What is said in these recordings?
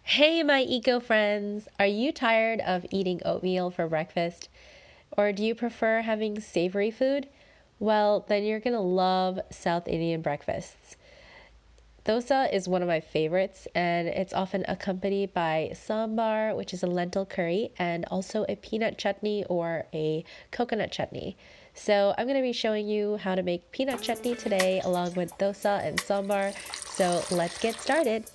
Hey, my eco friends! Are you tired of eating oatmeal for breakfast? Or do you prefer having savory food? Well, then you're gonna love South Indian breakfasts. Dosa is one of my favorites, and it's often accompanied by sambar, which is a lentil curry, and also a peanut chutney or a coconut chutney. So, I'm going to be showing you how to make peanut chutney today along with dosa and sambar. So, let's get started.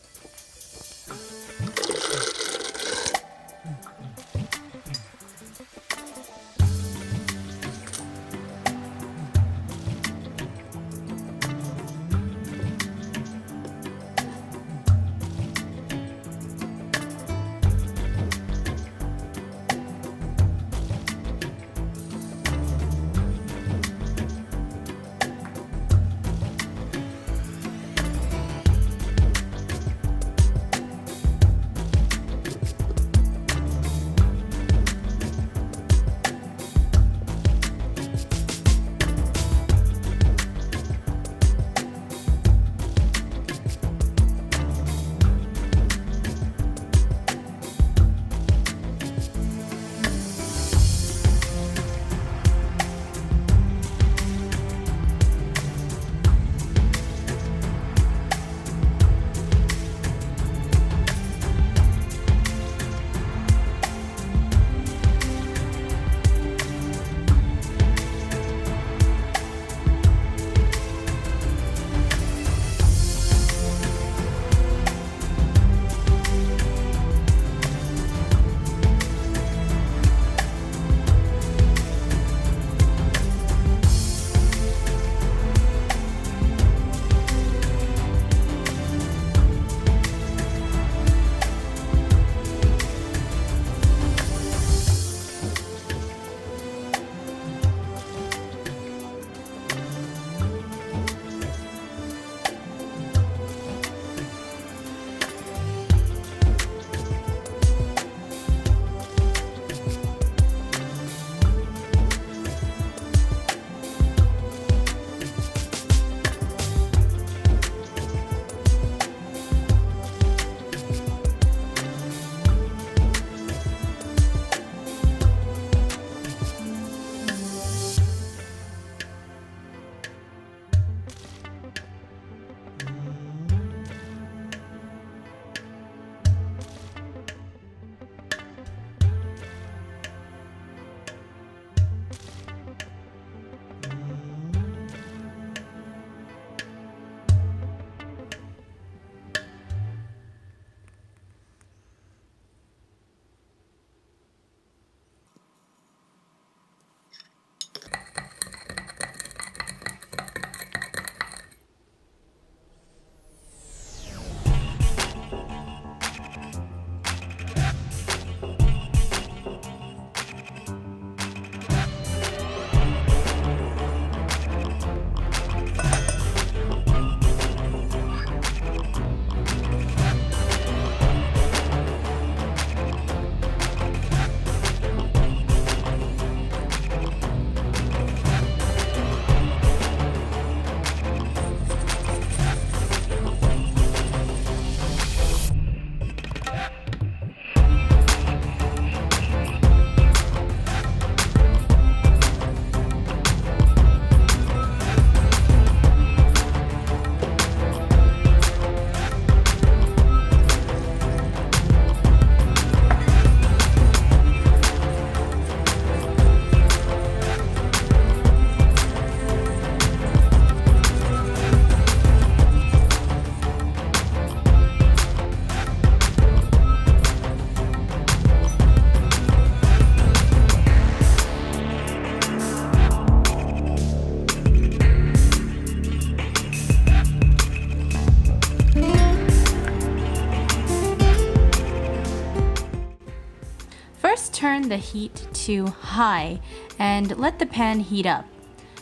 First, turn the heat to high and let the pan heat up.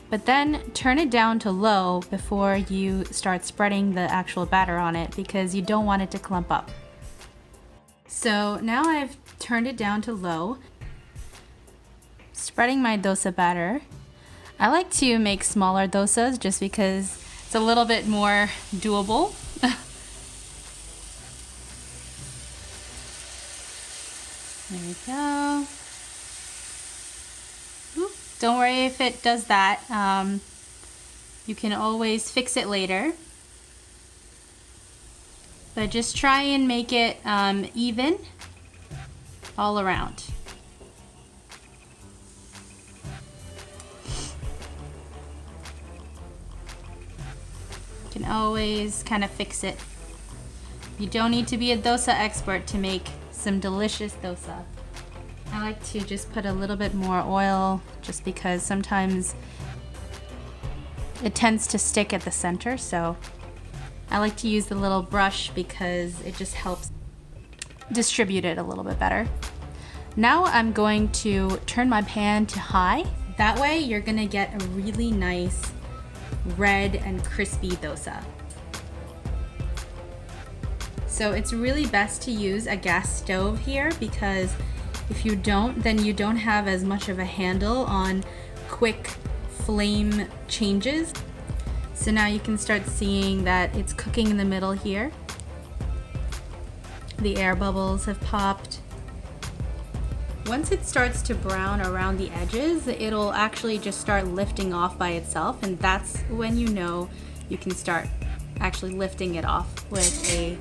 But then turn it down to low before you start spreading the actual batter on it because you don't want it to clump up. So now I've turned it down to low, spreading my dosa batter. I like to make smaller dosas just because it's a little bit more doable. There we go. Oop, don't worry if it does that. You can always fix it later. But just try and make it even all around. You can always kind of fix it. You don't need to be a dosa expert to make some delicious dosa. I like to just put a little bit more oil just because sometimes it tends to stick at the center, so I like to use the little brush because it just helps distribute it a little bit better. Now I'm going to turn my pan to high. That way you're gonna get a really nice red and crispy dosa. So it's really best to use a gas stove here because if you don't, then you don't have as much of a handle on quick flame changes. So now you can start seeing that it's cooking in the middle here. The air bubbles have popped. Once it starts to brown around the edges, it'll actually just start lifting off by itself, and that's when you know you can start actually lifting it off with a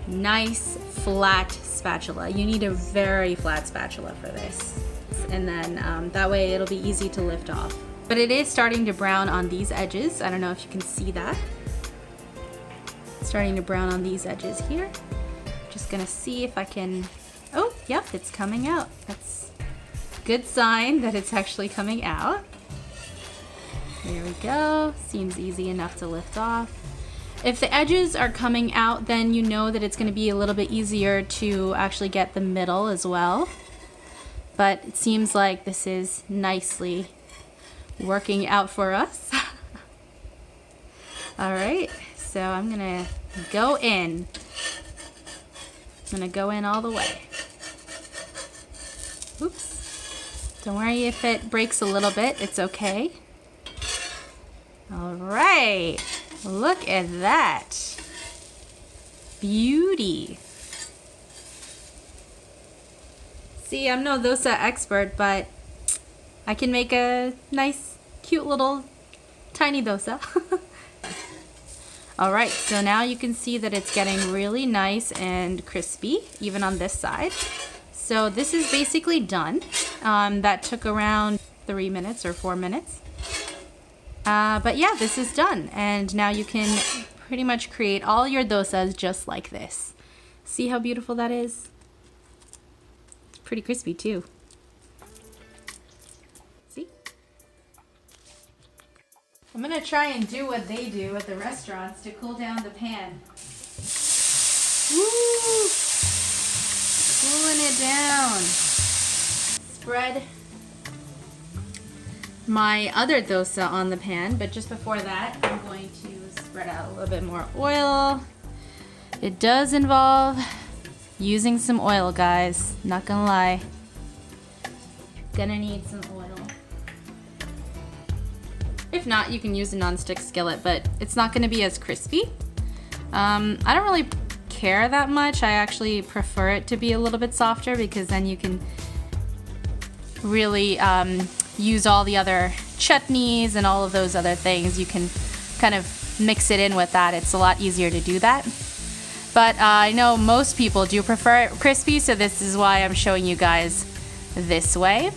nice flat spatula. You need a very flat spatula for this, and then that way it'll be easy to lift off. But it is starting to brown on these edges. I don't know if you can see that. It's starting to brown on these edges here. Just gonna see if I can, oh, yep, it's coming out. That's a good sign that it's actually coming out. There we go, seems easy enough to lift off. If the edges are coming out, then you know that it's gonna be a little bit easier to actually get the middle as well. But it seems like this is nicely working out for us. All right, so I'm gonna go in. I'm gonna go in all the way. Oops. Don't worry if it breaks a little bit, it's okay. All right, look at that. Beauty. See, I'm no dosa expert, but I can make a nice, cute little tiny dosa. All right, so now you can see that it's getting really nice and crispy, even on this side. So this is basically done. That took around 3 minutes or 4 minutes. But yeah, this is done. And now you can pretty much create all your dosas just like this. See how beautiful that is? It's pretty crispy too. I'm gonna try and do what they do at the restaurants to cool down the pan. Woo! Cooling it down. Spread my other dosa on the pan, but just before that, I'm going to spread out a little bit more oil. It does involve using some oil, guys. Not gonna lie. Gonna need some oil. If not, you can use a non-stick skillet, but it's not going to be as crispy. I don't really care that much. I actually prefer it to be a little bit softer because then you can really use all the other chutneys and all of those other things. You can kind of mix it in with that. It's a lot easier to do that. But I know most people do prefer it crispy, so this is why I'm showing you guys this way.